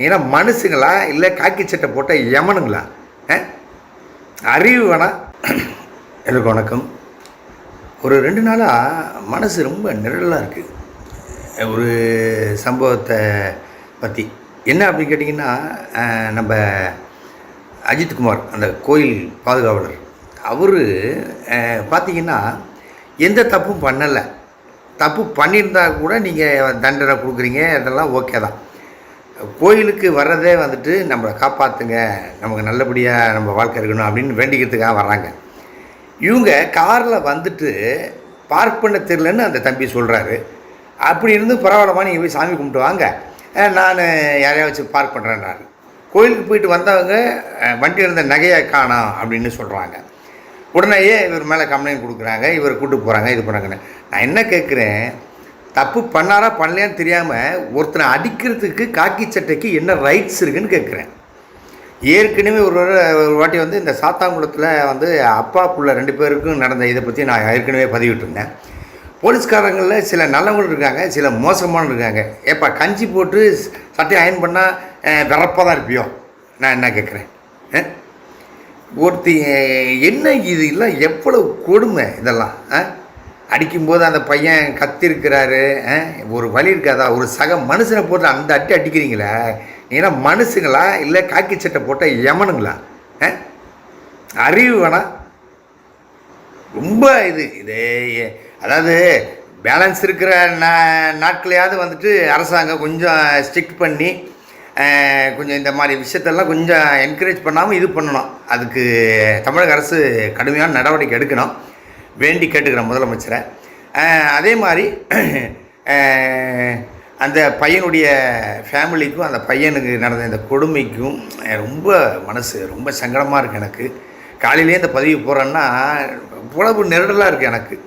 ஏன்னா மனுஷங்களா இல்லை காக்கி சட்டை போட்ட யமனுங்களா? அறிவு வேணாம். எனக்கு வணக்கம். ஒரு 2 நாளாக மனசு ரொம்ப நிழலாக இருக்குது. ஒரு சம்பவத்தை பற்றி என்ன அப்படின்னு கேட்டிங்கன்னா, நம்ம அஜித்குமார் அந்த கோயில் பாதுகாவலர் அவர் பார்த்திங்கன்னா எந்த தப்பும் பண்ணலை. தப்பு பண்ணியிருந்தால் கூட நீங்கள் தண்டனை கொடுக்குறீங்க, அதெல்லாம் ஓகே தான். கோயிலுக்கு வர்றதே வந்துட்டு நம்மளை காப்பாற்றுங்க, நமக்கு நல்லபடியாக நம்ம வாழ்க்கை இருக்கணும் அப்படின்னு வேண்டிக்கிறதுக்காக வர்றாங்க. இவங்க காரில் வந்துட்டு பார்க் பண்ண தெரியலன்னு அந்த தம்பி சொல்கிறாரு. அப்படி இருந்து பரவாயில்லமா நீங்கள் போய் சாமி கும்பிட்டு வாங்க, நான் யாரையா வச்சு பார்க் பண்ணுறேன்னாரு. கோயிலுக்கு போயிட்டு வந்தவங்க வண்டியில் இருந்த நகையை காணோம் அப்படின்னு சொல்கிறாங்க. உடனேயே இவர் மேலே கம்ப்ளைண்ட் கொடுக்குறாங்க, இவர் கூப்பிட்டு போகிறாங்க, இது பண்ணுறாங்கன்னு. நான் என்ன கேட்குறேன், தப்பு பண்ணாரா பண்ணலையான்னு தெரியாமல் ஒருத்தனை அடிக்கிறதுக்கு காக்கி சட்டைக்கு என்ன ரைட்ஸ் இருக்குதுன்னு கேட்குறேன். ஏற்கனவே ஒரு வாட்டி வந்து இந்த சாத்தாங்குளத்தில் வந்து அப்பா புள்ள 2 பேருக்கும் நடந்த இதை பற்றி நான் ஏற்கனவே பதிவிட்டிருந்தேன். போலீஸ்காரங்களில் சில நல்லவங்களும் இருக்காங்க, சில மோசமானவங்க இருக்காங்க. ஏப்பா கஞ்சி போட்டு சட்டையை அயன் பண்ணால் விறப்பாக தான் இருப்பியோ? நான் என்ன கேட்குறேன், ஒருத்தி என்ன இது இல்லை எவ்வளோ கொடுமை இதெல்லாம். அடிக்கும்போது அந்த பையன் கத்திருக்கிறாரு, ஒரு வழி இருக்காதா? ஒரு சக மனுஷனை போட்டு அந்த அடிக்கிறீங்களே, ஏன்னா மனுஷங்களா இல்லை காக்கி சட்டை போட்ட யமனுங்களா? அறிவு வேணாம். ரொம்ப இது அதாவது பேலன்ஸ் இருக்கிற நாட்களையாவது வந்துட்டு அரசாங்கம் கொஞ்சம் ஸ்ட்ரிக்ட் பண்ணி கொஞ்சம் இந்த மாதிரி விஷயத்தெல்லாம் கொஞ்சம் என்கரேஜ் பண்ணாமல் இது பண்ணணும். அதுக்கு தமிழக அரசு கடுமையான நடவடிக்கை எடுக்கணும், வேண்டி கேட்டுக்கிறேன் முதலமைச்சரை. அதே மாதிரி அந்த பையனுடைய ஃபேமிலிக்கும் அந்த பையனுக்கு நடந்த இந்த கொடுமைக்கும் ரொம்ப மனசு ரொம்ப சங்கடமாக இருக்குது எனக்கு. காலையிலே இந்த பதிவு போகிறேன்னா இவ்வளவு நெருடலாக இருக்குது எனக்கு.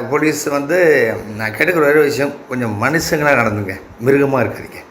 போலீஸ் வந்து நான் கேட்டுக்கிற ஒரு விஷயம், கொஞ்சம் மனுஷங்களாக நடந்துங்க, மிருகமாக இருக்காதீங்க.